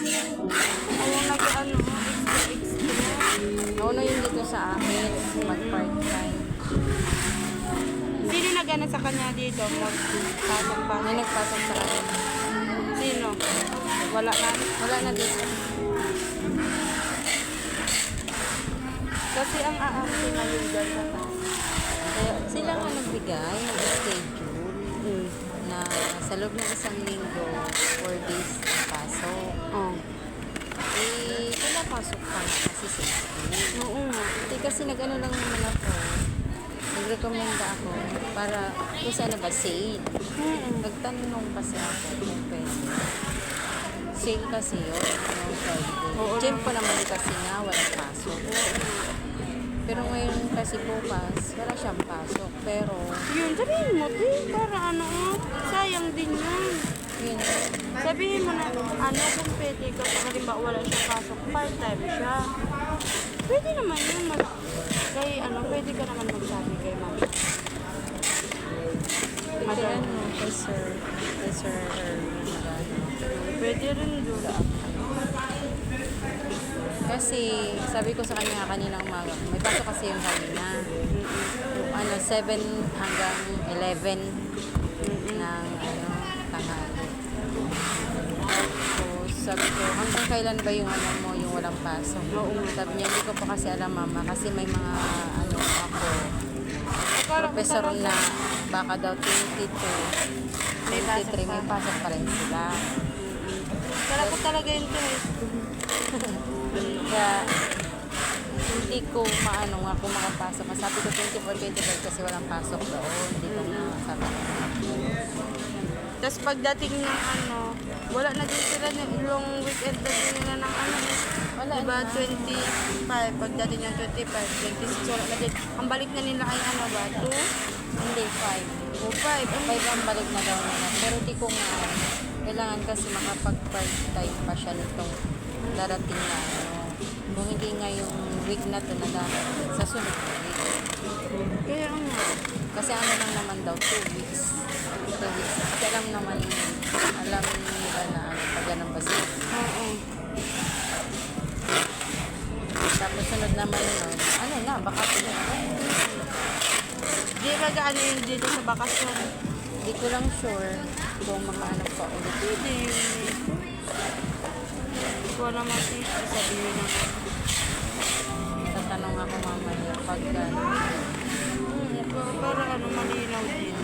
Ayun, nag-ano, Nauna yun dito sa akin, mag-part-time. Sino nag-ano sa kanya dito? Magpasok pa. May nagpasok sa akin. Sino? Wala na dito. Kasi ang aampi na yung dyan sa taas. Kaya sila nga nagbigay ng schedule na sa loob ng isang linggo, 4 days na pasok. Oh. Eh, pinapasok pa nga kasi sa school. Oo nga. Kasi nag-ano lang naman ako, nag-recommenda ako para kung saan ba sale. Nagtanong kasi ako kung pwede. Sale kasi yun, no Friday. Oo. Gym pa naman kasi nga, walang pasok. Pero ngayon kasi bukas, wala siyang pasok. Pero, Yun, sabihin mo, para ano, sayang din yun. yun, Sabihin mo na, kung pwede ka, halimbawa wala siyang pasok, part-time siya. Pwede naman yun, pwede ka naman magsabi kay mama. madam, kay sir, Pwede rin doon. kasi sabi ko sa kanya kaninang umaga, may pasok kasi yung kanina. Yung 7 hanggang 11 ng tanghali. So, sabi ko, hanggang kailan ba yung yung walang pasok? Sabi niya, hindi ko pa kasi alam mama, kasi may mga ako, professor na baka daw 22, May pasok 23, may pa. pasok pa rin sila. Kala ko talaga yun to eh. Kaya, hindi ko maano nga kung makapasok. Sabi ko 24, 25 kasi walang pasok doon. Hindi ko na sabi ko. Tapos pagdating ng wala na din sila yung weekend na din nila ng Wala diba, na. 25, pagdating ng 25, 26, wala na din. Ang balik na nila ay 2? Hindi, 5. O 5. 5 ang balik na daw nila. Pero di ko nga, kailangan kasi makapag-part-time pa siya nitong darating na Kung hindi nga yung week na to na darating, sa sunod na week. Kaya nga. Kasi lang naman daw, 2 weeks. 2 weeks. Kasi alam nila na pag ganun ba sila. Oo. Tapos sunod naman yun, bakasyon na. Di mag-ano yun dito sa bakasyon. Hindi ko lang sure kung makahanap pa ulit. Pwede yun. Hindi ko naman sabihin naman. Tatanong ako mamaya pag Para malinaw din.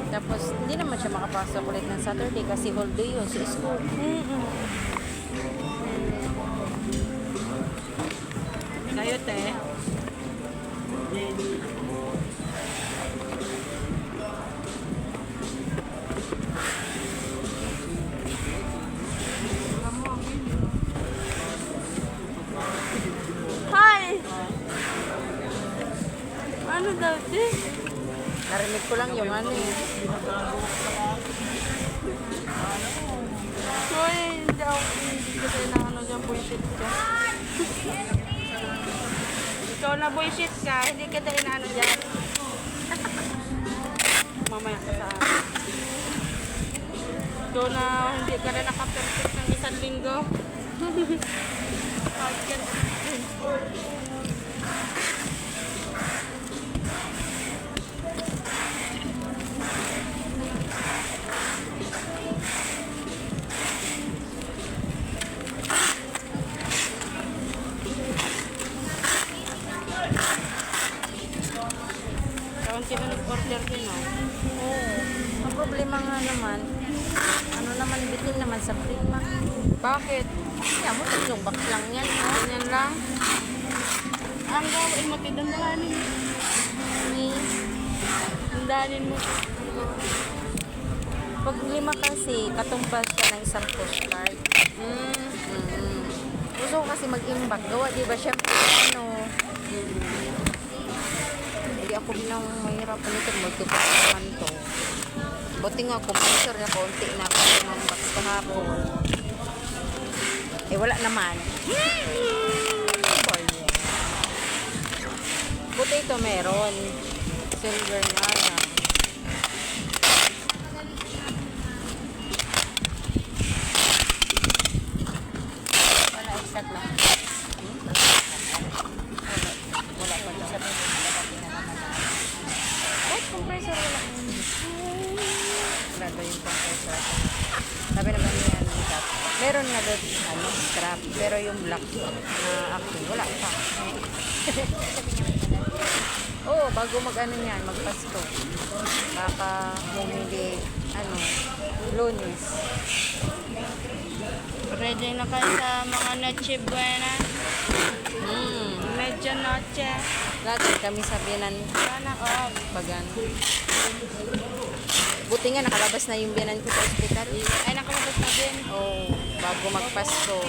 Tapos hindi naman siya makapasok ulit ng Saturday kasi whole day yun sa school. Kayo, te? Hi! Ano daw, te? Narinig ko lang yung Hoy, hindi kasi na dyan, bullshit ka. Ikaw na bullshit ka, hindi ka dahil na dyan. Mamaya ka sa akin. Ikaw na hindi ka na naka-perfect ng 1 linggo. Kaunti na nag-order din, no? Oo. Ang problema nga naman, bitin naman sa prima. Bakit? Kaya mo, 3 box lang yan. Ganyan lang. Ang gawin mo, tindandahanin mo. Tindahanin mo. Pag 5 kasi, katumbas siya ng isang postcard. Gusto ko kasi mag-imbak. Gawa, di ba? Siyempre, hindi ako binang mahirap nito. Multiple naman to. Buti nga, compressor na konti na ako ng box kahapon. Wala naman. Buti ito meron. Silver nga lang. Meron na doon, scrap. Pero yung black na akin, wala pa. Oo, bago mag-ano niyan, magpasko. Baka bumili, Lunes. Ready na kayo sa mga noche buena. Medyo noche. Dati kami sa biyanan, Sana all. pag ano. Buti nga, nakalabas na yung biyanan ko sa ospital. Ay, nakalabas na din. Oo, bago magpasko.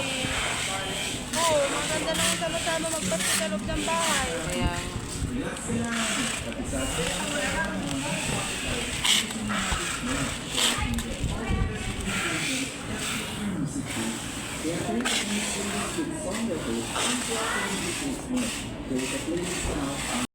Oo, maganda naman sama-sama magpasko sa loob ng bahay. Kaya,